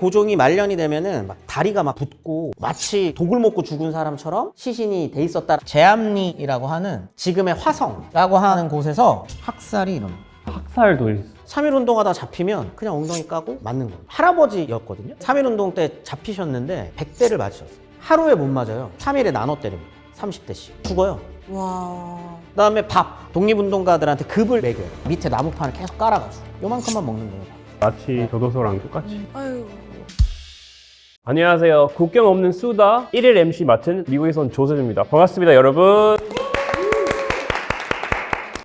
고종이 말년이 되면은 막 다리가 막 붓고 마치 독을 먹고 죽은 사람처럼 시신이 돼 있었다. 제암리라고 하는 지금의 화성이라고 하는 곳에서 학살이 일어납니다. 학살도 있어. 3.1운동하다 잡히면 그냥 엉덩이 까고 맞는 거예요. 할아버지였거든요. 3.1운동 때 잡히셨는데 100대를 맞으셨어요. 하루에 못 맞아요. 3일에 나눠 때립니다. 30대씩. 죽어요. 와. 그다음에 밥. 독립운동가들한테 급을 매겨요. 밑에 나무판을 계속 깔아가지고 요만큼만 먹는 거예요. 마치 교도소랑 똑같이. 아유. 안녕하세요. 국경 없는 수다 1일 MC 맡은 미국에서 온 조셉입니다. 반갑습니다, 여러분.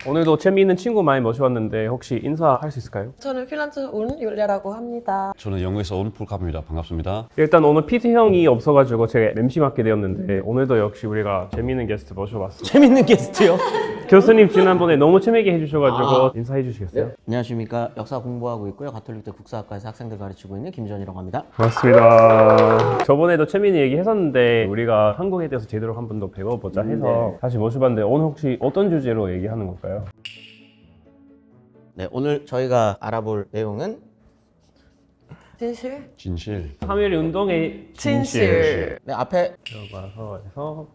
오늘도 재미있는 친구 많이 모셔왔는데 혹시 인사할 수 있을까요? 저는 핀란드 온 율리아라고 합니다. 저는 영국에서 온 폴카입니다. 반갑습니다. 일단 오늘 PT 형이 없어가지고 제가 MC 맡게 되었는데 오늘도 역시 우리가 재미있는 게스트 모셔봤습니다. 재밌는 게스트요. 교수님 지난번에 너무 재미있게 해주셔가지고 인사해 주시겠어요? 안녕하십니까. 역사 공부하고 있고요. 가톨릭대 국사학과에서 학생들 가르치고 있는 김전이라고 합니다. 반갑습니다. 저번에도 재미있는 얘기 했었는데 우리가 한국에 대해서 제대로 한 번 더 배워보자 해서 다시 모셔봤는데 오늘 혹시 어떤 주제로 얘기하는 걸까요? 네, 오늘 저희가 알아볼 내용은 진실? 진실. 3.1 운동의 진실. 네, 앞에 교과서에서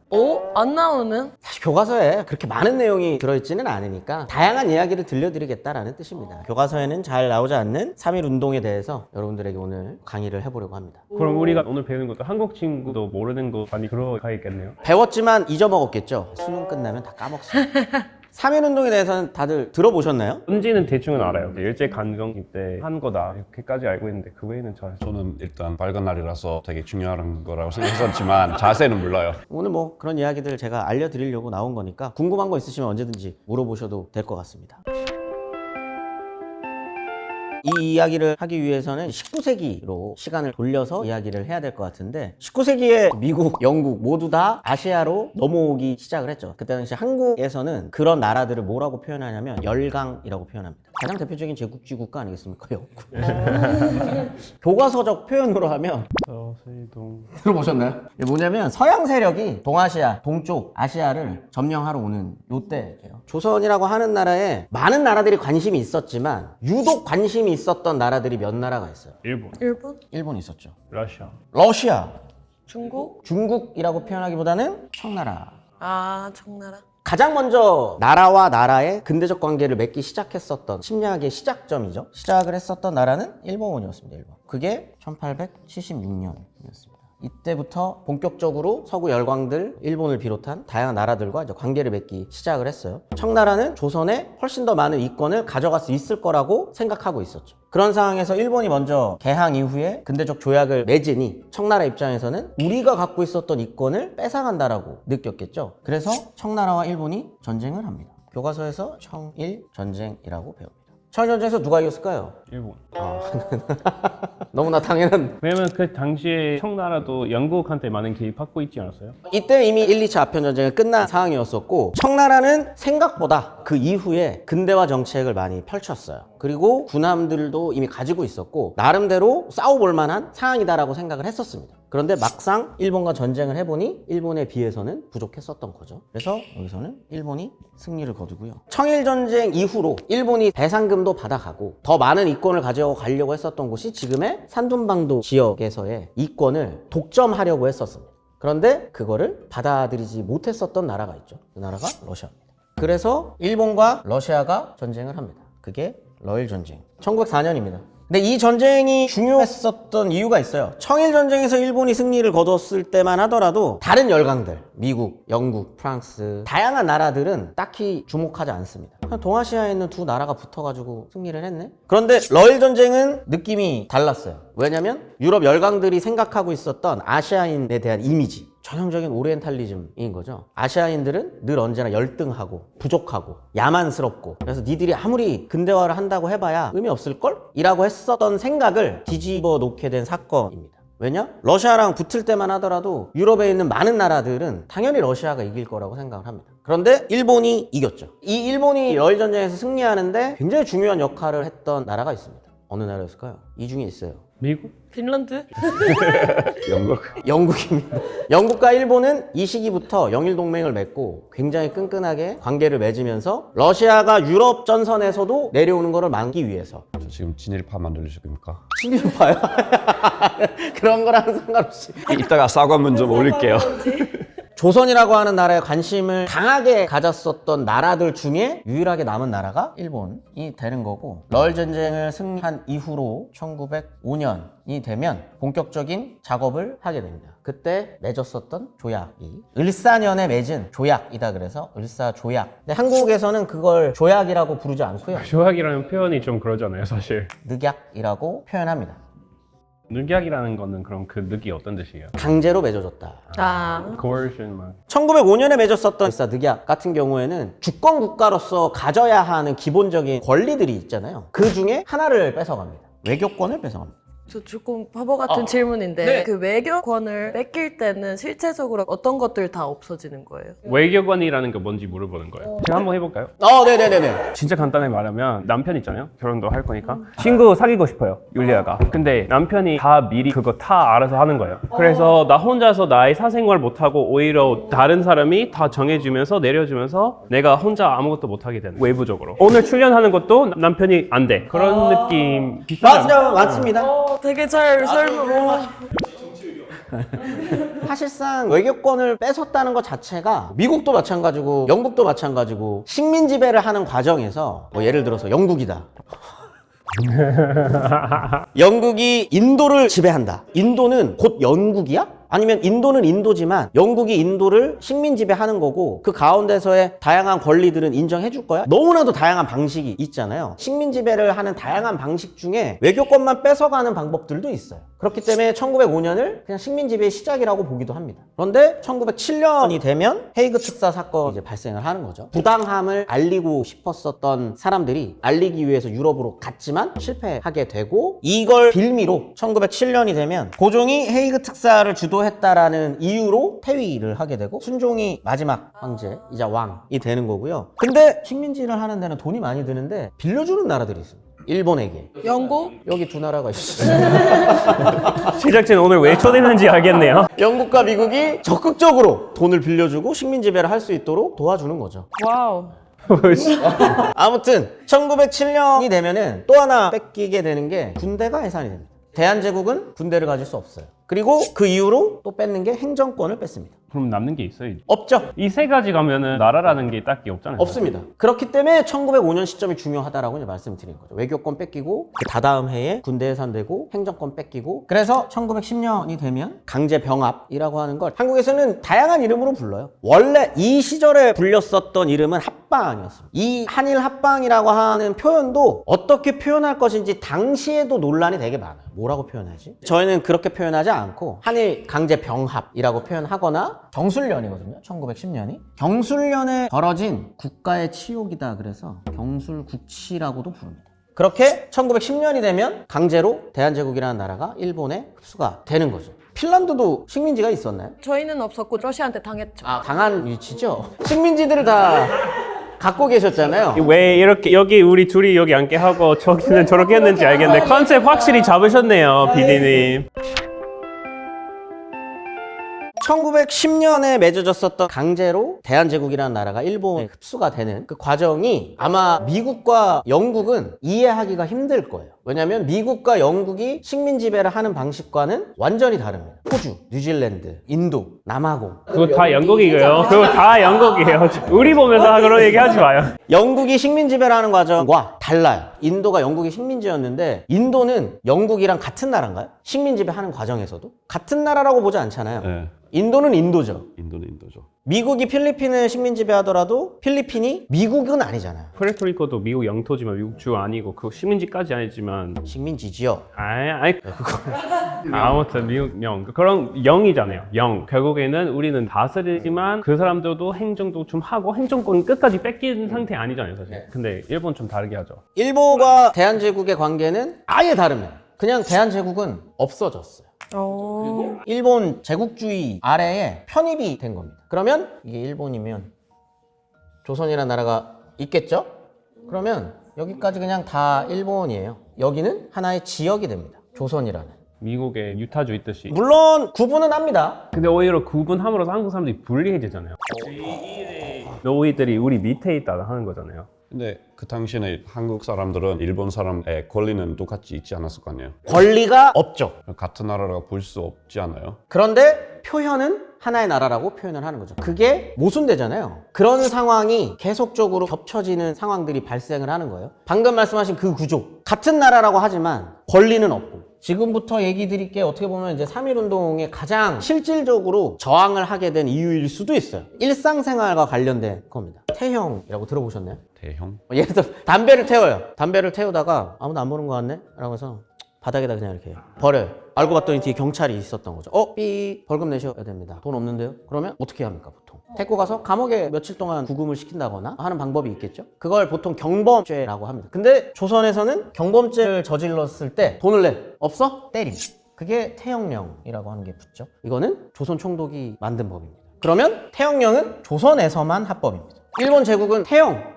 오? 안 나오는? 사실 교과서에 그렇게 많은 내용이 들어있지는 않으니까 다양한 이야기를 들려드리겠다라는 뜻입니다. 교과서에는 잘 나오지 않는 3.1 운동에 대해서 여러분들에게 오늘 강의를 해보려고 합니다. 그럼 우리가 오늘 배우는 것도 한국 친구도 모르는 거 많이 들어가 있겠네요. 배웠지만 잊어먹었겠죠? 수능 끝나면 다 까먹었어요. 3.1 운동에 대해서는 다들 들어보셨나요? 뭔지는 대충은 알아요. 일제강점기 때 한 거다 이렇게까지 알고 있는데 그 외에는 잘 저는 일단 밝은 날이라서 되게 중요한 거라고 생각했었지만 자세는 몰라요. 오늘 뭐 그런 이야기들 제가 알려드리려고 나온 거니까 궁금한 거 있으시면 언제든지 물어보셔도 될 것 같습니다. 이 이야기를 하기 위해서는 19세기로 시간을 돌려서 이야기를 해야 될 것 같은데 19세기에 미국, 영국 모두 다 아시아로 넘어오기 시작을 했죠. 그때 당시 한국에서는 그런 나라들을 뭐라고 표현하냐면 열강이라고 표현합니다. 가장 대표적인 제국주의 국가 아니겠습니까? 영국. 교과서적 표현으로 하면 서세동 들어보셨나요? 이게 뭐냐면 서양 세력이 동아시아, 동쪽 아시아를 점령하러 오는 요때예요. 조선이라고 하는 나라에 많은 나라들이 관심이 있었지만 유독 관심이 있었던 나라들이 몇 나라가 있어요. 일본, 일본? 일본 있었죠. 러시아, 러시아, 중국? 중국이라고 표현하기보다는 청나라. 아, 청나라. 가장 먼저 나라와 나라의 근대적 관계를 맺기 시작했었던 침략의 시작점이죠. 시작을 했었던 나라는 일본이었습니다. 일본. 그게 1876년이었습니다. 이때부터 본격적으로 서구 열강들, 일본을 비롯한 다양한 나라들과 이제 관계를 맺기 시작을 했어요. 청나라는 조선에 훨씬 더 많은 이권을 가져갈 수 있을 거라고 생각하고 있었죠. 그런 상황에서 일본이 먼저 개항 이후에 근대적 조약을 맺으니 청나라 입장에서는 우리가 갖고 있었던 이권을 뺏어간다라고 느꼈겠죠. 그래서 청나라와 일본이 전쟁을 합니다. 교과서에서 청일 전쟁이라고 배웁니다. 청일 전쟁에서 누가 이겼을까요? 일본. 너무나 당연한. 왜냐면 그 당시에 청나라도 영국한테 많은 개입받고 있지 않았어요? 이때 이미 1, 2차 아편전쟁이 끝난 상황이었었고 청나라는 생각보다 그 이후에 근대화 정책을 많이 펼쳤어요. 그리고 군함들도 이미 가지고 있었고 나름대로 싸워볼 만한 상황이다라고 생각을 했었습니다. 그런데 막상 일본과 전쟁을 해보니 일본에 비해서는 부족했었던 거죠. 그래서 여기서는 일본이 승리를 거두고요. 청일전쟁 이후로 일본이 배상금도 받아가고 더 많은 이권을 가져가려고 했었던 곳이 지금의 산둔반도 지역에서의 이권을 독점하려고 했었습니다. 그런데 그거를 받아들이지 못했었던 나라가 있죠. 그 나라가 러시아입니다. 그래서 일본과 러시아가 전쟁을 합니다. 그게 러일전쟁. 1904년입니다. 근데 이 전쟁이 중요했었던 이유가 있어요. 청일전쟁에서 일본이 승리를 거뒀을 때만 하더라도 다른 열강들, 미국, 영국, 프랑스 다양한 나라들은 딱히 주목하지 않습니다. 그냥 동아시아에 있는 두 나라가 붙어가지고 승리를 했네? 그런데 러일전쟁은 느낌이 달랐어요. 왜냐면 유럽 열강들이 생각하고 있었던 아시아인에 대한 이미지, 전형적인 오리엔탈리즘인 거죠. 아시아인들은 늘 언제나 열등하고 부족하고 야만스럽고 그래서 니들이 아무리 근대화를 한다고 해봐야 의미 없을걸? 이라고 했었던 생각을 뒤집어 놓게 된 사건입니다. 왜냐? 러시아랑 붙을 때만 하더라도 유럽에 있는 많은 나라들은 당연히 러시아가 이길 거라고 생각을 합니다. 그런데 일본이 이겼죠. 이 일본이 러일전쟁에서 승리하는데 굉장히 중요한 역할을 했던 나라가 있습니다. 어느 나라였을까요? 이 중에 있어요. 미국? 핀란드? 영국. 영국입니다. 영국과 일본은 이 시기부터 영일 동맹을 맺고 굉장히 끈끈하게 관계를 맺으면서 러시아가 유럽 전선에서도 내려오는 것을 막기 위해서 저 지금 진일파 만들려실 겁니까? 친일파요. 그런 거랑 상관없이 이따가 사과문 좀 올릴게요. 조선이라고 하는 나라에 관심을 강하게 가졌었던 나라들 중에 유일하게 남은 나라가 일본이 되는 거고, 러일 전쟁을 승리한 이후로 1905년이 되면 본격적인 작업을 하게 됩니다. 그때 맺었었던 조약이 을사년에 맺은 조약이다 그래서 을사조약. 근데 한국에서는 그걸 조약이라고 부르지 않고요. 조약이라는 표현이 좀 그러잖아요, 사실. 늑약이라고 표현합니다. 늑약이라는 거는 그럼 그 늑이 어떤 뜻이에요? 강제로 맺어줬다. 아, coercion 막. 1905년에 맺었었던 늑약 같은 경우에는 주권 국가로서 가져야 하는 기본적인 권리들이 있잖아요. 그 중에 하나를 뺏어갑니다. 외교권을 뺏어갑니다. 저 조금 바보 같은 질문인데 네. 그 외교권을 뺏길 때는 실제적으로 어떤 것들 다 없어지는 거예요? 외교관이라는 게 뭔지 물어보는 거예요. 제가 한번 해볼까요? 네네네네. 진짜 간단하게 말하면 남편 있잖아요. 결혼도 할 거니까 친구 사귀고 싶어요, 율리아가. 근데 남편이 다 미리 그거 다 알아서 하는 거예요. 그래서 나 혼자서 나의 사생활 못하고 오히려 다른 사람이 다 정해주면서 내려주면서 내가 혼자 아무것도 못하게 되는, 외부적으로. 오늘 출연하는 것도 남편이 안 돼. 그런 느낌 비슷하죠? 맞습니다. 되게 잘 설명. 사실상 외교권을 뺏었다는 것 자체가 미국도 마찬가지고 영국도 마찬가지고 식민 지배를 하는 과정에서 뭐 예를 들어서 영국이다. 영국이 인도를 지배한다. 인도는 곧 영국이야? 아니면 인도는 인도지만 영국이 인도를 식민 지배하는 거고 그 가운데서의 다양한 권리들은 인정해 줄 거야? 너무나도 다양한 방식이 있잖아요. 식민 지배를 하는 다양한 방식 중에 외교권만 뺏어가는 방법들도 있어요. 그렇기 때문에 1905년을 그냥 식민 지배의 시작이라고 보기도 합니다. 그런데 1907년이 되면 헤이그 특사 사건이 이제 발생을 하는 거죠. 부당함을 알리고 싶었었던 사람들이 알리기 위해서 유럽으로 갔지만 실패하게 되고, 이걸 빌미로 1907년이 되면 고종이 헤이그 특사를 주도했다라는 이유로 퇴위를 하게 되고 순종이 마지막 황제이자 왕이 되는 거고요. 근데 식민지를 하는 데는 돈이 많이 드는데 빌려주는 나라들이 있습니다. 일본에게. 영국? 여기 두 나라가 있어요. 제작진 오늘 왜 초대했는지 알겠네요. 영국과 미국이 적극적으로 돈을 빌려주고 식민 지배를 할 수 있도록 도와주는 거죠. 와우. 아무튼 1907년이 되면은 또 하나 뺏기게 되는 게 군대가 해산이 됩니다. 대한제국은 군대를 가질 수 없어요. 그리고 그 이후로 또 뺏는 게 행정권을 뺏습니다. 그럼 남는 게 있어요? 없죠. 이 세 가지 가면은 나라라는 게 딱히 없잖아요. 없습니다. 그렇기 때문에 1905년 시점이 중요하다라고 이제 말씀드린 거죠. 외교권 뺏기고 그 다다음 해에 군대 해산되고 행정권 뺏기고, 그래서 1910년이 되면 강제 병합이라고 하는 걸 한국에서는 다양한 이름으로 불러요. 원래 이 시절에 불렸었던 이름은 합방이었습니다. 이 한일 합방이라고 하는 표현도 어떻게 표현할 것인지 당시에도 논란이 되게 많아요. 뭐라고 표현하지? 저희는 그렇게 표현하지 않고 한일 강제 병합이라고 표현하거나, 경술련이거든요. 1910년이. 경술련에 벌어진 국가의 치욕이다 그래서 경술국치라고도 부릅니다. 그렇게 1910년이 되면 강제로 대한제국이라는 나라가 일본에 흡수가 되는 거죠. 핀란드도 식민지가 있었나요? 저희는 없었고 러시아한테 당했죠. 당한 위치죠. 식민지들을 다 갖고 계셨잖아요. 왜 이렇게 여기 우리 둘이 여기 앉게 하고 저기는 저렇게 했는지 알겠네. 컨셉 확실히 잡으셨네요, PD님. 1910년에 맺어졌었던 강제로 대한제국이라는 나라가 일본에 흡수가 되는 그 과정이 아마 미국과 영국은 이해하기가 힘들 거예요. 왜냐하면 미국과 영국이 식민 지배를 하는 방식과는 완전히 다릅니다. 호주, 뉴질랜드, 인도, 남아공. 그거 다 영국이고요. 그거 다 영국이에요. 우리 보면서 그런 얘기 하지 마요. 영국이 식민 지배를 하는 과정과 달라요. 인도가 영국의 식민지였는데 인도는 영국이랑 같은 나라인가요? 식민 지배하는 과정에서도 같은 나라라고 보지 않잖아요. 네. 인도는 인도죠. 인도는 인도죠. 미국이 필리핀을 식민 지배하더라도 필리핀이 미국은 아니잖아요. 푸에르토리코도 미국 영토지만 미국 주 아니고 그 식민지까지 아니지만 식민지지요. 아이 그거 아무튼 미국 영 그런 영이잖아요. 영 결국에는 우리는 다스리지만 그 사람들도 행정도 좀 하고 행정권 끝까지 뺏긴 상태 아니잖아요, 사실. 근데 일본 좀 다르게 하죠. 일본과 대한제국의 관계는 아예 다릅니다. 그냥 대한제국은 없어졌어요. 일본 제국주의 아래에 편입이 된 겁니다. 그러면 이게 일본이면 조선이라는 나라가 있겠죠? 그러면 여기까지 그냥 다 일본이에요. 여기는 하나의 지역이 됩니다. 조선이라는. 미국에 유타주 있듯이. 물론 구분은 합니다. 근데 오히려 구분함으로써 한국 사람들이 불리해지잖아요. 너희들이 우리 밑에 있다 하는 거잖아요. 근데 그 당시에 한국 사람들은 일본 사람의 권리는 똑같이 있지 않았을 거 아니에요. 권리가 없죠. 같은 나라라고 볼 수 없지 않아요? 그런데 표현은 하나의 나라라고 표현을 하는 거죠. 그게 모순되잖아요. 그런 상황이 계속적으로 겹쳐지는 상황들이 발생을 하는 거예요. 방금 말씀하신 그 구조. 같은 나라라고 하지만 권리는 없고. 지금부터 얘기 드릴게 어떻게 보면 이제 3.1운동에 가장 실질적으로 저항을 하게 된 이유일 수도 있어요. 일상생활과 관련된 겁니다. 태형이라고 들어보셨나요? 대형? 예를 들어 담배를 태워요. 담배를 태우다가 아무도 안 보는 것 같네? 라고 해서 바닥에다 그냥 이렇게 버려요. 알고 봤더니 뒤에 경찰이 있었던 거죠. 삐 벌금 내셔야 됩니다. 돈 없는데요? 그러면 어떻게 합니까 보통? 데리고 가서 감옥에 며칠 동안 구금을 시킨다거나 하는 방법이 있겠죠. 그걸 보통 경범죄라고 합니다. 근데 조선에서는 경범죄를 저질렀을 때 돈을 내. 없어? 때림. 그게 태형령이라고 하는 게 붙죠. 이거는 조선 총독이 만든 법입니다. 그러면 태형령은 조선에서만 합법입니다. 일본 제국은 태형,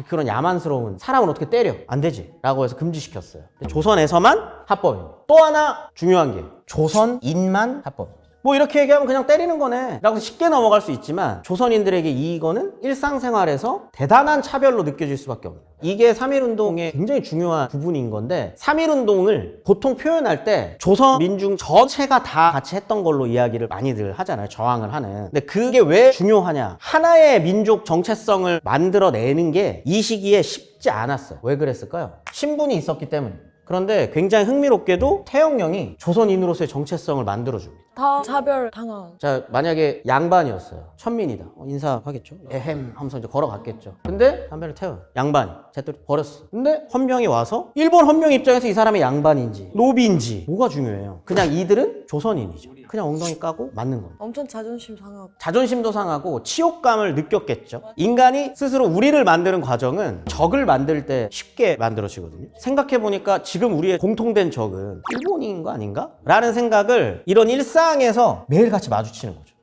그런 야만스러운 사람을 어떻게 때려? 안 되지 라고 해서 금지시켰어요. 조선에서만 합법입니다. 또 하나 중요한 게 조선인만 합법입니다. 뭐 이렇게 얘기하면 그냥 때리는 거네 라고 쉽게 넘어갈 수 있지만 조선인들에게 이거는 일상생활에서 대단한 차별로 느껴질 수밖에 없는, 이게 3.1운동의 굉장히 중요한 부분인 건데, 3.1운동을 보통 표현할 때 조선 민중 전체가 다 같이 했던 걸로 이야기를 많이들 하잖아요. 저항을 하는. 근데 그게 왜 중요하냐, 하나의 민족 정체성을 만들어내는 게 이 시기에 쉽지 않았어요. 왜 그랬을까요? 신분이 있었기 때문에. 그런데 굉장히 흥미롭게도 태형령이 조선인으로서의 정체성을 만들어줍니다. 다 차별 당한. 자, 만약에 양반이었어요. 천민이다. 인사하겠죠. 에헴 하면서 이제 걸어갔겠죠. 근데 담배를 태워요. 양반이. 제또 버렸어. 근데 헌병이 와서 일본 헌병 입장에서 이 사람이 양반인지 노비인지 뭐가 중요해요. 그냥 이들은 조선인이죠. 그냥 엉덩이 까고 맞는 겁니다. 엄청 자존심 상하고. 자존심도 상하고 치욕감을 느꼈겠죠. 인간이 스스로 우리를 만드는 과정은 적을 만들 때 쉽게 만들어지거든요. 생각해보니까 지금 우리의 공통된 적은 일본인 거 아닌가? 라는 생각을 이런 일상에서 매일같이 마주치는 거죠.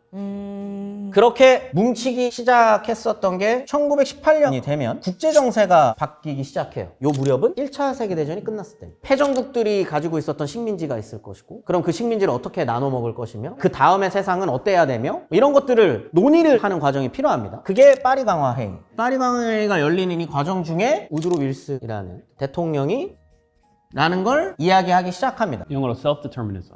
그렇게 뭉치기 시작했었던 게 1918년이 되면 국제정세가 바뀌기 시작해요. 요 무렵은 1차 세계대전이 끝났을 때 패전국들이 가지고 있었던 식민지가 있을 것이고, 그럼 그 식민지를 어떻게 나눠 먹을 것이며 그 다음의 세상은 어때야 되며 이런 것들을 논의를 하는 과정이 필요합니다. 그게 파리 강화 회의. 파리 강화 회의가 열리는 이 과정 중에 우드로 윌슨이라는 대통령이 라는 걸 이야기하기 시작합니다. 영어로 self-determinism.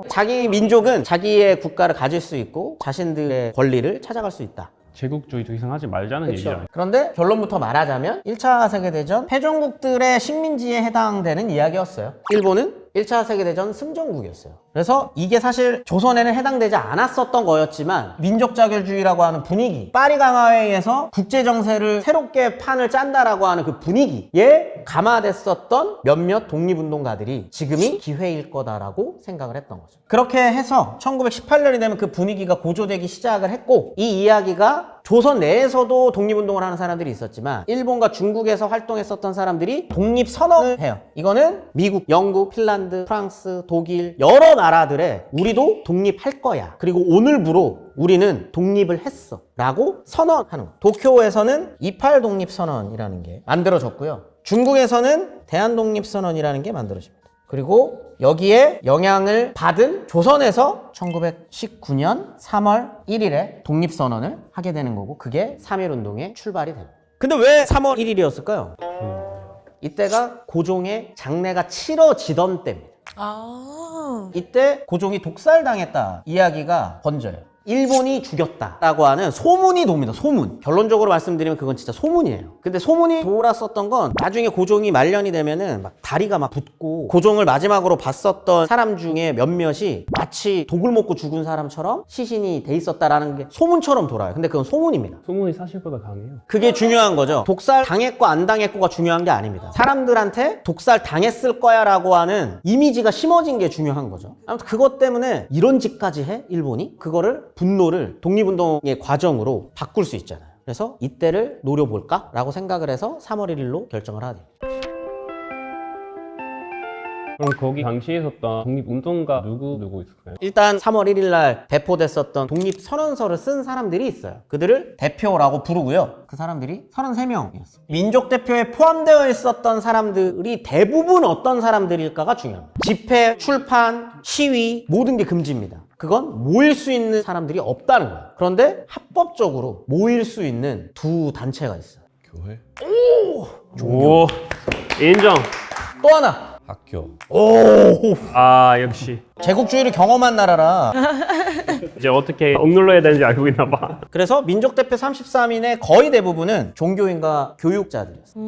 자기 민족은 자기의 국가를 가질 수 있고 자신들의 권리를 찾아갈 수 있다. 제국주의 더 이상 하지 말자는 얘기잖아요. 그런데 결론부터 말하자면 1차 세계대전 패전국들의 식민지에 해당되는 이야기였어요. 일본은 1차 세계대전 승전국이었어요. 그래서 이게 사실 조선에는 해당되지 않았었던 거였지만 민족자결주의라고 하는 분위기, 파리 강화회의에서 국제정세를 새롭게 판을 짠다라고 하는 그 분위기에 감화됐었던 몇몇 독립운동가들이 지금이 기회일 거다라고 생각을 했던 거죠. 그렇게 해서 1918년이 되면 그 분위기가 고조되기 시작을 했고, 이 이야기가 조선 내에서도 독립운동을 하는 사람들이 있었지만 일본과 중국에서 활동했었던 사람들이 독립선언을 해요. 이거는 미국, 영국, 핀란드, 프랑스, 독일 여러 나라들의 우리도 독립할 거야. 그리고 오늘부로 우리는 독립을 했어. 라고 선언하는 거예요. 도쿄에서는 28 독립선언이라는 게 만들어졌고요. 중국에서는 대한독립선언이라는 게 만들어집니다. 그리고 여기에 영향을 받은 조선에서 1919년 3월 1일에 독립선언을 하게 되는 거고, 그게 3.1운동의 출발이 됩니다. 근데 왜 3월 1일이었을까요? 이때가 고종의 장례가 치러지던 때입니다. 이때 고종이 독살당했다 이야기가 번져요. 일본이 죽였다라고 하는 소문이 돕니다. 소문. 결론적으로 말씀드리면 그건 진짜 소문이에요. 근데 소문이 돌았었던 건 나중에 고종이 말년이 되면은 막 다리가 막 붓고, 고종을 마지막으로 봤었던 사람 중에 몇몇이 마치 독을 먹고 죽은 사람처럼 시신이 돼 있었다라는 게 소문처럼 돌아요. 근데 그건 소문입니다. 소문이 사실보다 강해요. 그게 중요한 거죠. 독살 당했고 안 당했고가 중요한 게 아닙니다. 사람들한테 독살 당했을 거야 라고 하는 이미지가 심어진 게 중요한 거죠. 아무튼 그것 때문에 이런 짓까지 해? 일본이? 그거를 분노를 독립운동의 과정으로 바꿀 수 있잖아요. 그래서 이때를 노려볼까? 라고 생각을 해서 3월 1일로 결정을 하게 됩니다. 그럼 거기 당시에 있었던 독립운동가 누구 있을까요? 일단 3월 1일 날 배포됐었던 독립선언서를 쓴 사람들이 있어요. 그들을 대표라고 부르고요. 그 사람들이 33명이었어요. 민족 대표에 포함되어 있었던 사람들이 대부분 어떤 사람들일까가 중요합니다. 집회, 출판, 시위 모든 게 금지입니다. 그건 모일 수 있는 사람들이 없다는 거예요. 그런데 합법적으로 모일 수 있는 두 단체가 있어요. 교회? 오, 인정. 또 하나, 학교. 아, 역시. 제국주의를 경험한 나라라. 이제 어떻게 억눌러야 되는지 알고 있나 봐. 그래서 민족대표 33인의 거의 대부분은 종교인과 교육자들이었어요.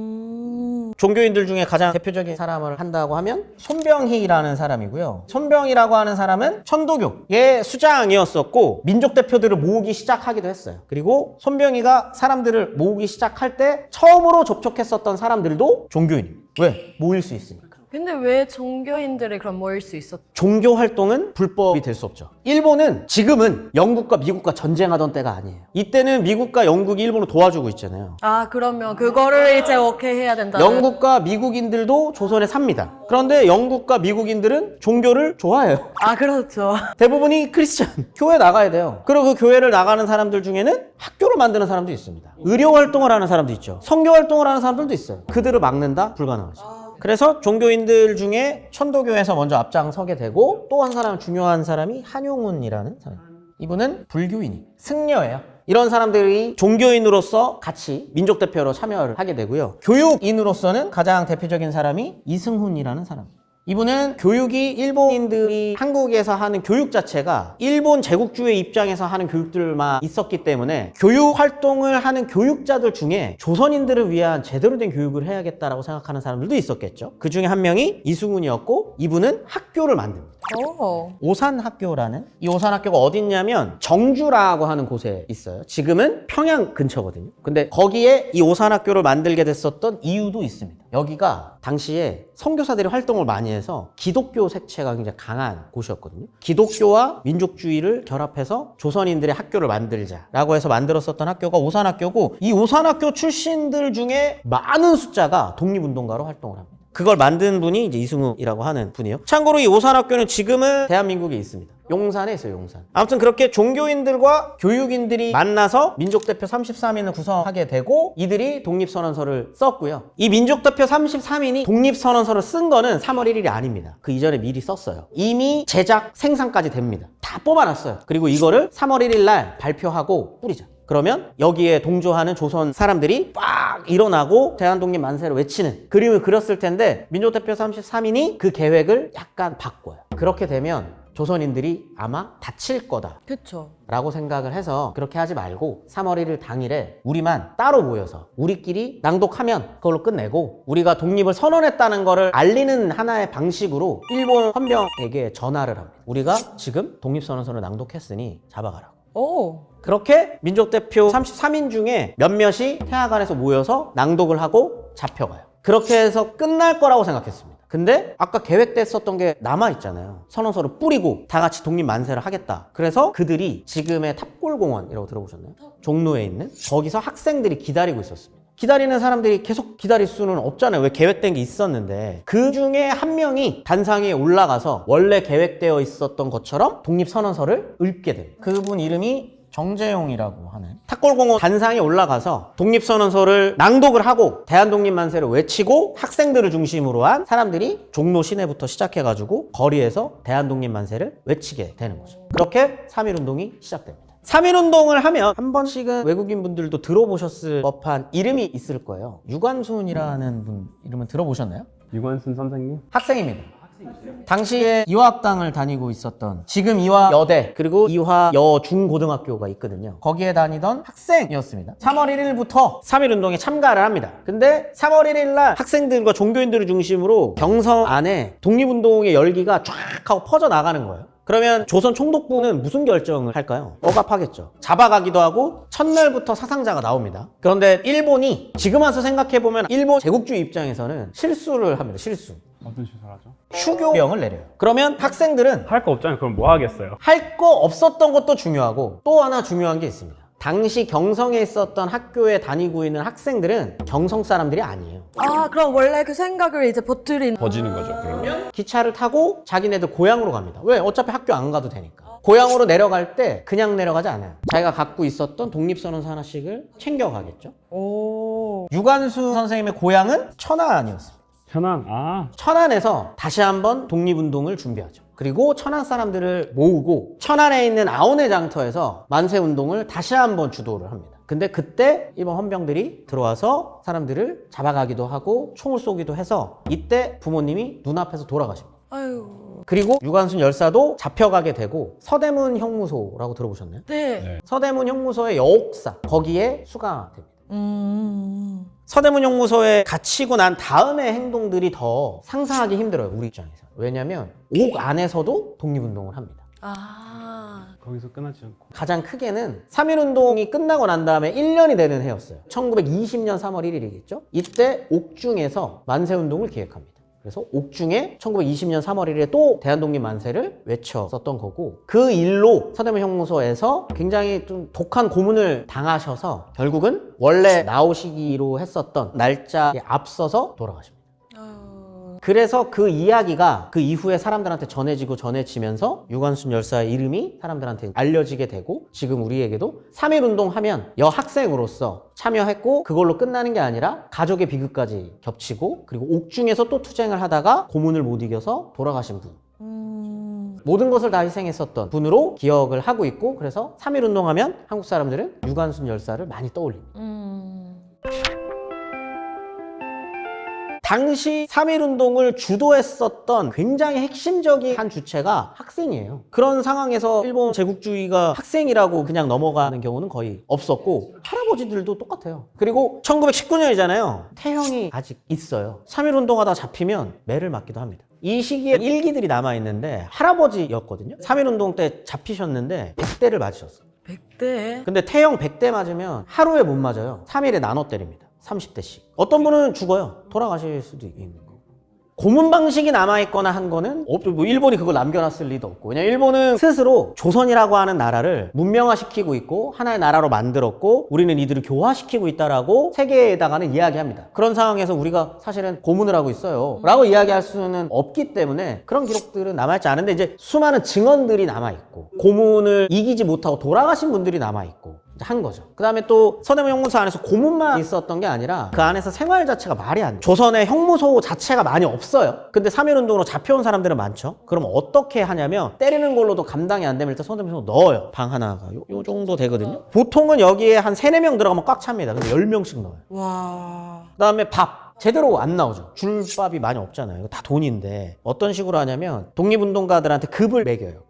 종교인들 중에 가장 대표적인 사람을 한다고 하면 손병희라는 사람이고요. 손병희라고 하는 사람은 천도교의 수장이었었고 민족대표들을 모으기 시작하기도 했어요. 그리고 손병희가 사람들을 모으기 시작할 때 처음으로 접촉했었던 사람들도 종교인입니다. 왜? 모일 수 있으니까. 근데 왜 종교인들이 그럼 모일 수 있었죠? 종교 활동은 불법이 될 수 없죠. 일본은 지금은 영국과 미국과 전쟁하던 때가 아니에요. 이때는 미국과 영국이 일본을 도와주고 있잖아요. 아, 그러면 그거를 이제 오케이 해야 된다. 영국과 미국인들도 조선에 삽니다. 그런데 영국과 미국인들은 종교를 좋아해요. 아, 그렇죠. 대부분이 크리스천, 교회 나가야 돼요. 그리고 그 교회를 나가는 사람들 중에는 학교를 만드는 사람도 있습니다. 의료 활동을 하는 사람도 있죠. 선교 활동을 하는 사람들도 있어요. 그들을 막는다? 불가능하죠. 그래서 종교인들 중에 천도교에서 먼저 앞장서게 되고 또 한 사람 중요한 사람이 한용운이라는 사람. 이분은 불교인이 승려예요. 이런 사람들이 종교인으로서 같이 민족대표로 참여를 하게 되고요. 교육인으로서는 가장 대표적인 사람이 이승훈이라는 사람. 이분은 교육이 일본인들이 한국에서 하는 교육 자체가 일본 제국주의 입장에서 하는 교육들만 있었기 때문에 교육 활동을 하는 교육자들 중에 조선인들을 위한 제대로 된 교육을 해야겠다라고 생각하는 사람들도 있었겠죠. 그 중에 한 명이 이승훈이었고 이분은 학교를 만듭니다. 오. 오산학교라는 이 오산학교가 어딨냐면 정주라고 하는 곳에 있어요. 지금은 평양 근처거든요. 근데 거기에 이 오산학교를 만들게 됐었던 이유도 있습니다. 여기가 당시에 선교사들이 활동을 많이 해서 기독교 색채가 굉장히 강한 곳이었거든요. 기독교와 민족주의를 결합해서 조선인들의 학교를 만들자라고 해서 만들었었던 학교가 오산학교고 이 오산학교 출신들 중에 많은 숫자가 독립운동가로 활동을 합니다. 그걸 만든 분이 이제 이승우이라고 하는 분이에요. 참고로 이 오산학교는 지금은 대한민국에 있습니다. 용산에 있어요, 용산. 아무튼 그렇게 종교인들과 교육인들이 만나서 민족대표 33인을 구성하게 되고 이들이 독립선언서를 썼고요. 이 민족대표 33인이 독립선언서를 쓴 거는 3월 1일이 아닙니다. 그 이전에 미리 썼어요. 이미 제작, 생산까지 됩니다. 다 뽑아놨어요. 그리고 이거를 3월 1일 날 발표하고 뿌리자. 그러면 여기에 동조하는 조선 사람들이 빡 일어나고 대한독립 만세를 외치는 그림을 그렸을 텐데 민족대표 33인이 그 계획을 약간 바꿔요. 그렇게 되면 조선인들이 아마 다칠 거다 그쵸. 라고 생각을 해서 그렇게 하지 말고 3월 1일 당일에 우리만 따로 모여서 우리끼리 낭독하면 그걸로 끝내고 우리가 독립을 선언했다는 거를 알리는 하나의 방식으로 일본 헌병에게 전화를 합니다. 우리가 지금 독립선언서를 낭독했으니 잡아가라고. 오. 그렇게 민족대표 33인 중에 몇몇이 태화관에서 모여서 낭독을 하고 잡혀가요. 그렇게 해서 끝날 거라고 생각했습니다. 근데 아까 계획됐었던 게 남아있잖아요. 선언서를 뿌리고 다 같이 독립만세를 하겠다. 그래서 그들이 지금의 탑골공원이라고 들어보셨나요? 종로에 있는 거기서 학생들이 기다리고 있었습니다. 기다리는 사람들이 계속 기다릴 수는 없잖아요. 왜 계획된 게 있었는데 그 중에 한 명이 단상에 올라가서 원래 계획되어 있었던 것처럼 독립선언서를 읊게 됩니다. 그분 이름이 정재용이라고 하는 탁골공원 단상에 올라가서 독립선언서를 낭독을 하고 대한독립만세를 외치고 학생들을 중심으로 한 사람들이 종로 시내부터 시작해가지고 거리에서 대한독립만세를 외치게 되는 거죠. 그렇게 3.1운동이 시작됩니다. 3.1운동을 하면 한 번씩은 외국인 분들도 들어보셨을 법한 이름이 있을 거예요. 유관순이라는 분 이름은 들어보셨나요? 유관순 선생님? 학생입니다. 당시에 이화학당을 다니고 있었던 지금 이화여대 그리고 이화여중고등학교가 있거든요. 거기에 다니던 학생이었습니다. 3월 1일부터 3.1운동에 참가를 합니다. 근데 3월 1일 날 학생들과 종교인들을 중심으로 경성 안에 독립운동의 열기가 쫙 하고 퍼져나가는 거예요. 그러면 조선 총독부는 무슨 결정을 할까요? 억압하겠죠. 잡아가기도 하고 첫날부터 사상자가 나옵니다. 그런데 일본이 지금 와서 생각해보면 일본 제국주의 입장에서는 실수를 합니다. 실수. 어떤 시설 하죠? 휴교령을 내려요. 그러면 학생들은 할 거 없잖아요. 그럼 뭐 하겠어요? 할 거 없었던 것도 중요하고 또 하나 중요한 게 있습니다. 당시 경성에 있었던 학교에 다니고 있는 학생들은 경성 사람들이 아니에요. 아, 그럼 원래 그 생각을 이제 버티는. 퍼지는 거죠. 그러면 기차를 타고 자기네들 고향으로 갑니다. 왜? 어차피 학교 안 가도 되니까. 고향으로 내려갈 때 그냥 내려가지 않아요. 자기가 갖고 있었던 독립선언서 하나씩을 챙겨가겠죠. 오. 유관순 선생님의 고향은 천안이었습니다. 현황. 아. 천안에서 다시 한번 독립운동을 준비하죠. 그리고 천안 사람들을 모으고 천안에 있는 아오네 장터에서 만세운동을 다시 한번 주도를 합니다. 근데 그때 일본 헌병들이 들어와서 사람들을 잡아가기도 하고 총을 쏘기도 해서 이때 부모님이 눈앞에서 돌아가십니다. 아유. 그리고 유관순 열사도 잡혀가게 되고 서대문 형무소라고 들어보셨나요? 네. 네. 서대문 형무소의 여옥사 거기에 수감됩니다. 음. 서대문 형무소에 갇히고 난 다음의 행동들이 더 상상하기 힘들어요, 우리 입장에서. 왜냐면 옥 안에서도 독립운동을 합니다. 아. 거기서 끝나지 않고. 가장 크게는 3.1운동이 끝나고 난 다음에 1년이 되는 해였어요. 1920년 3월 1일이겠죠? 이때 옥중에서 만세운동을 기획합니다. 그래서 옥중에 1920년 3월 1일에 또 대한독립 만세를 외쳤었던 거고, 그 일로 서대문 형무소에서 굉장히 좀 독한 고문을 당하셔서 결국은 원래 나오시기로 했었던 날짜에 앞서서 돌아가십니다. 그래서 그 이야기가 그 이후에 사람들한테 전해지면서 유관순 열사의 이름이 사람들한테 알려지게 되고, 지금 우리에게도 3.1운동 하면 여학생으로서 참여했고 그걸로 끝나는 게 아니라 가족의 비극까지 겹치고, 그리고 옥중에서 또 투쟁을 하다가 고문을 못 이겨서 돌아가신 분, 모든 것을 다 희생했었던 분으로 기억을 하고 있고, 그래서 3.1운동 하면 한국 사람들은 유관순 열사를 많이 떠올립니다. 당시 3.1운동을 주도했었던 굉장히 핵심적인 한 주체가 학생이에요. 그런 상황에서 일본 제국주의가 학생이라고 그냥 넘어가는 경우는 거의 없었고, 할아버지들도 똑같아요. 그리고 1919년이잖아요. 태형이 아직 있어요. 3.1운동 하다 잡히면 매를 맞기도 합니다. 이 시기에 일기들이 남아있는데 할아버지였거든요. 3.1운동 때 잡히셨는데 100대를 맞으셨어요. 100대? 근데 태형 100대 맞으면 하루에 못 맞아요. 3일에 나눠 때립니다. 30대씩. 어떤 분은 죽어요. 돌아가실 수도 있는 거고. 고문 방식이 남아있거나 한 거는 뭐 일본이 그걸 남겨놨을 리도 없고, 왜냐면 일본은 스스로 조선이라고 하는 나라를 문명화시키고 있고 하나의 나라로 만들었고 우리는 이들을 교화시키고 있다라고 세계에다가는 이야기합니다. 그런 상황에서 우리가 사실은 고문을 하고 있어요 라고 이야기할 수는 없기 때문에 그런 기록들은 남아있지 않은데, 이제 수많은 증언들이 남아있고 고문을 이기지 못하고 돌아가신 분들이 남아있고 한 거죠. 그 다음에 또 서대문 형무소 안에서 고문만 있었던 게 아니라 그 안에서 생활 자체가 말이 안 돼요. 조선의 형무소 자체가 많이 없어요. 근데 3.1운동으로 잡혀온 사람들은 많죠. 그럼 어떻게 하냐면 때리는 걸로도 감당이 안 되면 일단 서대문 형무소 넣어요. 방 하나가 요 정도 되거든요. 보통은 여기에 한 3, 4명 들어가면 꽉 찹니다. 근데 10명씩 넣어요. 와. 그 다음에 밥 제대로 안 나오죠. 줄밥이 많이 없잖아요. 이거 다 돈인데 어떤 식으로 하냐면 독립운동가들한테 급을 매겨요.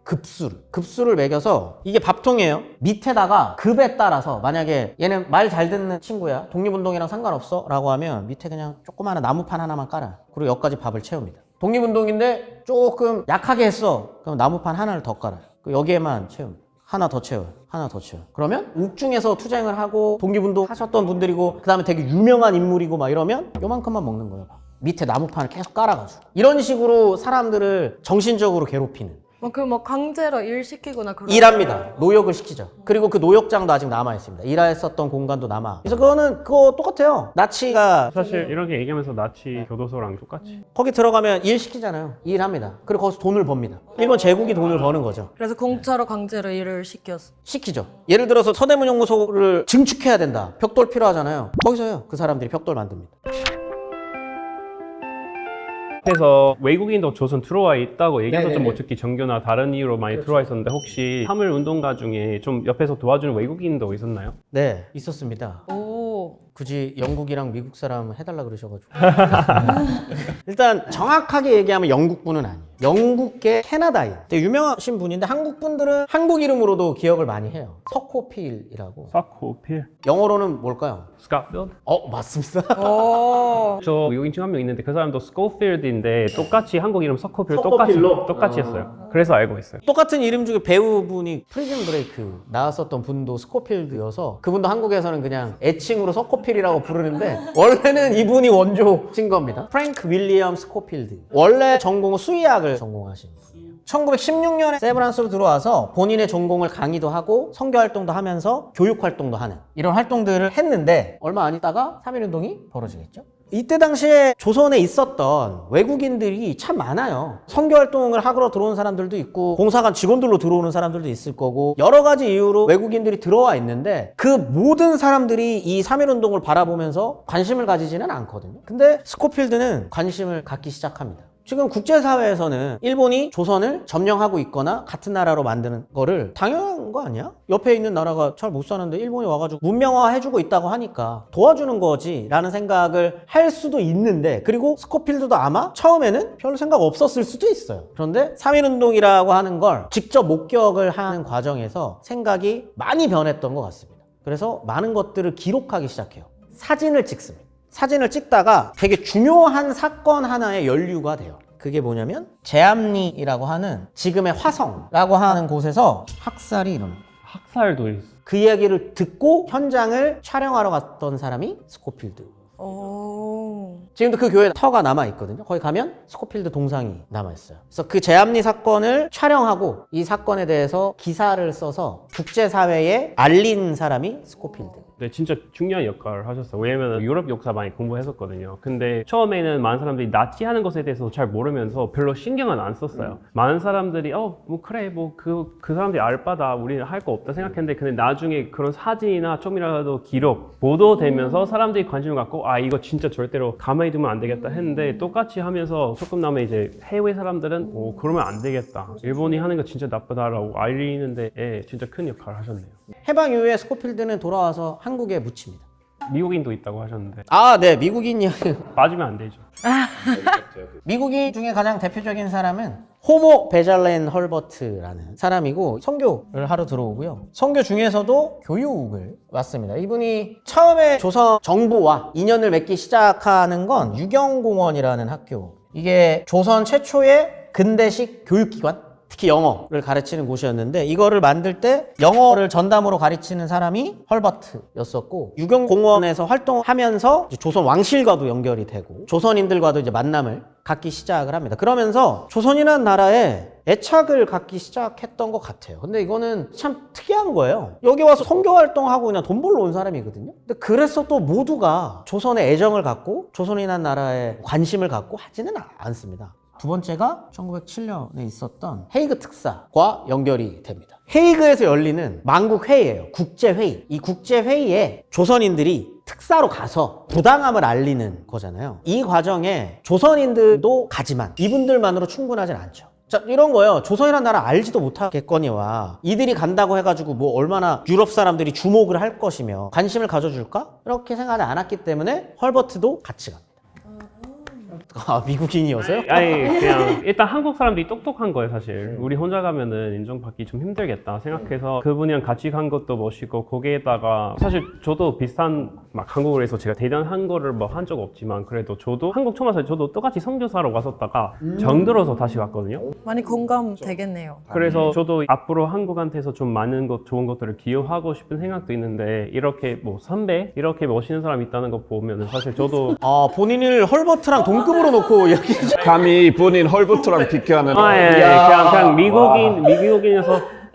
급수를 매겨서, 이게 밥통이에요. 밑에다가 급에 따라서 만약에 얘는 말 잘 듣는 친구야, 독립운동이랑 상관없어 라고 하면 밑에 그냥 조그마한 나무판 하나만 깔아. 그리고 여기까지 밥을 채웁니다. 독립운동인데 조금 약하게 했어. 그럼 나무판 하나를 더 깔아요. 여기에만 채웁니다. 하나 더 채워요. 그러면 옥중에서 투쟁을 하고 독립운동 하셨던 분들이고 그 다음에 되게 유명한 인물이고 막 이러면 요만큼만 먹는 거예요. 밑에 나무판을 계속 깔아가지고 이런 식으로 사람들을 정신적으로 괴롭히는. 뭐 강제로 일 시키거나 그런. 일합니다. 노역을 시키죠. 그리고 그 노역장도 아직 남아있습니다. 일했었던 공간도 남아. 그래서 그거 똑같아요. 나치가 사실 이렇게 얘기하면서 나치 교도소랑 똑같이. 거기 들어가면 일 시키잖아요. 일합니다. 그리고 거기서 돈을 법니다. 일본 제국이 돈을 버는 거죠. 그래서 공짜로 강제로 일을 시켰어. 시키죠. 예를 들어서 서대문 형무소를 증축해야 된다. 벽돌 필요하잖아요. 거기서 해요. 그 사람들이 벽돌 만듭니다. 그래서 외국인도 조선 들어와 있다고 얘기해서 좀 네네네. 못 듣기 정교나 다른 이유로 많이 들어와 있었는데, 혹시 3.1 운동가 중에 좀 옆에서 도와주는 외국인도 있었나요? 네, 있었습니다. 오. 굳이 영국이랑 미국 사람 해달라 그러셔가지고. 일단 정확하게 얘기하면 영국분은 아니에요. 영국계 캐나다인. 되게 유명하신 분인데 한국 분들은 한국 이름으로도 기억을 많이 해요. 서코필이라고. 사코필, 영어로는 뭘까요? 스카필드? 맞습니다. 오. 저 외국인 친구 한 명 있는데 그 사람도 스코필드인데 똑같이 한국 이름 서코필 서코필로? 똑같이 했어요. 그래서 알고 있어요. 똑같은 이름 중에 배우분이 프리즌 브레이크 나왔었던 분도 스코필드여서 그분도 한국에서는 그냥 애칭으로 서코필이라고 부르는데 원래는 이분이 원조신 겁니다. 프랭크 윌리엄 스코필드. 원래 전공은 수의학을 전공하신 분이에요. 1916년에 세브란스로 들어와서 본인의 전공을 강의도 하고 선교활동도 하면서 교육활동도 하는 이런 활동들을 했는데 얼마 안 있다가 3.1운동이 벌어지겠죠. 이때 당시에 조선에 있었던 외국인들이 참 많아요. 선교활동을 하러 들어온 사람들도 있고 공사관 직원들로 들어오는 사람들도 있을 거고 여러 가지 이유로 외국인들이 들어와 있는데 그 모든 사람들이 이 3.1운동을 바라보면서 관심을 가지지는 않거든요. 근데 스코필드는 관심을 갖기 시작합니다. 지금 국제사회에서는 일본이 조선을 점령하고 있거나 같은 나라로 만드는 거를 당연한 거 아니야? 옆에 있는 나라가 잘 못 사는데 일본이 와가지고 문명화 해주고 있다고 하니까 도와주는 거지 라는 생각을 할 수도 있는데, 그리고 스코필드도 아마 처음에는 별로 생각 없었을 수도 있어요. 그런데 3.1운동이라고 하는 걸 직접 목격을 하는 과정에서 생각이 많이 변했던 것 같습니다. 그래서 많은 것들을 기록하기 시작해요. 사진을 찍습니다. 사진을 찍다가 되게 중요한 사건 하나의 연류가 돼요. 그게 뭐냐면 제암리라고 하는 지금의 화성이라고 하는 곳에서 학살이 일어납니다. 학살도 있어. 그 이야기를 듣고 현장을 촬영하러 갔던 사람이 스코필드. 오. 지금도 그 교회에 터가 남아있거든요. 거기 가면 스코필드 동상이 남아있어요. 그래서 그 제암리 사건을 촬영하고 이 사건에 대해서 기사를 써서 국제사회에 알린 사람이 스코필드. 네, 진짜 중요한 역할을 하셨어요. 왜냐면 유럽 역사 많이 공부했었거든요. 근데 처음에는 많은 사람들이 나치 하는 것에 대해서 잘 모르면서 별로 신경은 안 썼어요. 많은 사람들이 뭐 그래 뭐 그 사람들이 알바다, 우리는 할 거 없다 생각했는데, 근데 나중에 그런 사진이나 조금이라도 기록 보도되면서 사람들이 관심을 갖고 이거 진짜 절대로 가만히 두면 안 되겠다 했는데, 똑같이 하면서 조금 남은 이제 해외 사람들은 그러면 안 되겠다, 일본이 하는 거 진짜 나쁘다라고 알리는데 진짜 큰 역할을 하셨네요. 해방 이후에 스코필드는 돌아와서 한국에 묻힙니다. 미국인도 있다고 하셨는데 네, 미국인 이야기. 빠지면 안 되죠. 미국인 중에 가장 대표적인 사람은 호모 베잘렌 헐버트라는 사람이고, 선교를 하러 들어오고요. 선교 중에서도 교육을 왔습니다. 이분이 처음에 조선 정부와 인연을 맺기 시작하는 건 유경공원이라는 학교. 이게 조선 최초의 근대식 교육기관, 특히 영어를 가르치는 곳이었는데, 이거를 만들 때 영어를 전담으로 가르치는 사람이 헐버트였었고, 유경공원에서 활동하면서 이제 조선 왕실과도 연결이 되고 조선인들과도 이제 만남을 갖기 시작을 합니다. 그러면서 조선이라는 나라에 애착을 갖기 시작했던 것 같아요. 근데 이거는 참 특이한 거예요. 여기 와서 선교활동하고 그냥 돈 벌러 온 사람이거든요. 근데 그래서 또 모두가 조선에 애정을 갖고 조선이라는 나라에 관심을 갖고 하지는 않습니다. 두 번째가 1907년에 있었던 헤이그 특사과 연결이 됩니다. 헤이그에서 열리는 만국회의예요. 국제회의. 이 국제회의에 조선인들이 특사로 가서 부당함을 알리는 거잖아요. 이 과정에 조선인들도 가지만 이분들만으로 충분하진 않죠. 자, 이런 거예요. 조선이라는 나라 알지도 못하겠거니와 이들이 간다고 해가지고 뭐 얼마나 유럽 사람들이 주목을 할 것이며 관심을 가져줄까? 이렇게 생각하지 않았기 때문에 헐버트도 같이 갑니다. 미국인이어서요? 아니 그냥 일단 한국 사람들이 똑똑한 거예요. 사실 우리 혼자 가면은 인정받기 좀 힘들겠다 생각해서 그분이랑 같이 간 것도 멋있고, 거기에다가 사실 저도 비슷한 막 한국을 해서 제가 대단한 거를 뭐 한 적 없지만, 그래도 저도 한국 처음 와서 저도 똑같이 선교사로 왔었다가 정들어서 다시 왔거든요. 많이 공감되겠네요. 그래서 저도 앞으로 한국한테서 좀 많은 것, 좋은 것들을 기여하고 싶은 생각도 있는데, 이렇게 뭐 선배 이렇게 멋있는 사람 있다는 거 보면은 사실 저도 본인을 헐버트랑 동급으로 놓고 이야기. 감히 본인 헐버트랑 비교하는. 그냥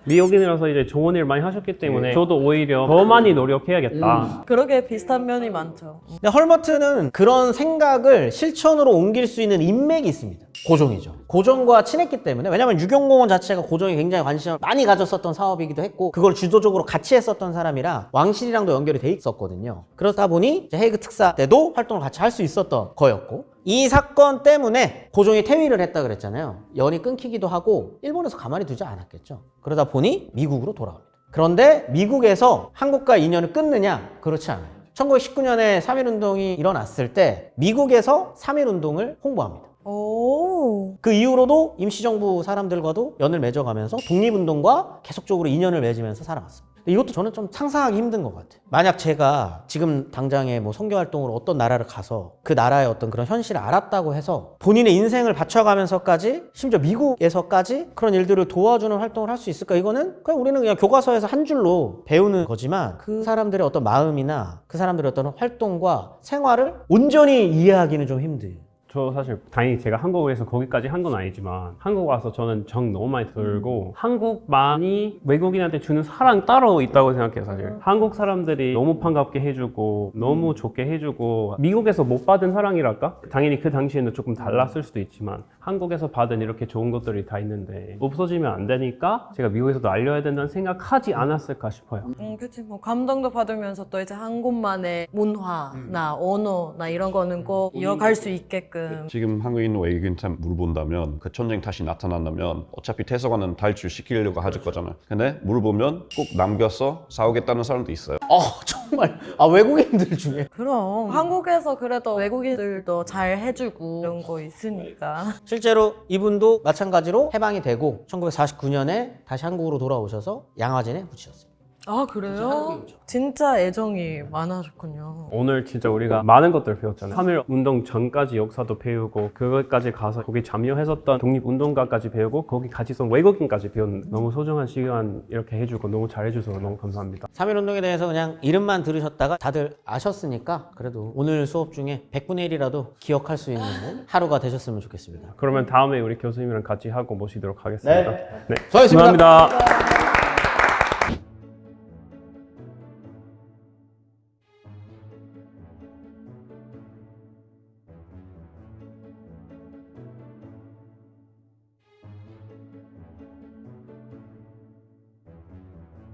미국인이라서 이제 좋은 일 많이 하셨기 때문에 저도 오히려 더 많이 노력해야겠다. 그러게 비슷한 면이 많죠. 근데 헐버트는 그런 생각을 실천으로 옮길 수 있는 인맥이 있습니다. 고종이죠. 고종과 친했기 때문에, 왜냐면 유경공원 자체가 고종이 굉장히 관심을 많이 가졌었던 사업이기도 했고, 그걸 주도적으로 같이 했었던 사람이라 왕실이랑도 연결이 돼 있었거든요. 그러다 보니 이제 헤이그 특사 때도 활동을 같이 할 수 있었던 거였고, 이 사건 때문에 고종이 퇴위를 했다 그랬잖아요. 연이 끊기기도 하고 일본에서 가만히 두지 않았겠죠. 그러다 보니 미국으로 돌아옵니다. 그런데 미국에서 한국과 인연을 끊느냐? 그렇지 않아요. 1919년에 3.1운동이 일어났을 때 미국에서 3.1운동을 홍보합니다. 오. 그 이후로도 임시정부 사람들과도 연을 맺어가면서 독립운동과 계속적으로 인연을 맺으면서 살아왔습니다. 이것도 저는 좀 상상하기 힘든 것 같아요. 만약 제가 지금 당장에 뭐 선교활동으로 어떤 나라를 가서 그 나라의 어떤 그런 현실을 알았다고 해서 본인의 인생을 바쳐가면서까지, 심지어 미국에서까지 그런 일들을 도와주는 활동을 할 수 있을까? 이거는 그냥 우리는 그냥 교과서에서 한 줄로 배우는 거지만, 그 사람들의 어떤 마음이나 그 사람들의 어떤 활동과 생활을 온전히 이해하기는 좀 힘들어요. 저 사실 다행히 제가 한국에서 거기까지 한 건 아니지만 한국 와서 저는 정 너무 많이 들고 한국만이 외국인한테 주는 사랑 따로 있다고 생각해요. 사실 한국 사람들이 너무 반갑게 해주고 너무 좋게 해주고 미국에서 못 받은 사랑이랄까? 당연히 그 당시에는 조금 달랐을 수도 있지만 한국에서 받은 이렇게 좋은 것들이 다 있는데 없어지면 안 되니까 제가 미국에서도 알려야 된다는 생각하지 않았을까 싶어요. 그치. 뭐 감동도 받으면서 또 이제 한국만의 문화나 언어나 이런 거는 꼭 이어갈 수 있게끔. 지금 한국인 외국인한테 물어본다면 그 전쟁 다시 나타난다면 어차피 대사관은 탈출시키려고 하실 거잖아요. 근데 물어보면 꼭 남겨서 싸우겠다는 사람도 있어요. 정말 외국인들 중에 그럼 한국에서 그래도 외국인들도 잘 해주고 이런 거 있으니까. 실제로 이분도 마찬가지로 해방이 되고 1949년에 다시 한국으로 돌아오셔서 양화진에 묻히셨습니다. 아 그래요? 진짜 애정이 많아졌군요. 오늘 진짜 우리가 많은 것들을 배웠잖아요. 3.1 운동 전까지 역사도 배우고 그것까지 가서 거기 참여했었던 독립운동가까지 배우고 거기 같이 있던 외국인까지 배웠는데 너무 소중한 시간 이렇게 해주고 너무 잘해줘서 너무 감사합니다. 3.1운동에 대해서 그냥 이름만 들으셨다가 다들 아셨으니까 그래도 오늘 수업 중에 100분의 1이라도 기억할 수 있는 하루가 되셨으면 좋겠습니다. 그러면 다음에 우리 교수님이랑 같이 하고 모시도록 하겠습니다. 네. 수고하셨습니다. 감사합니다.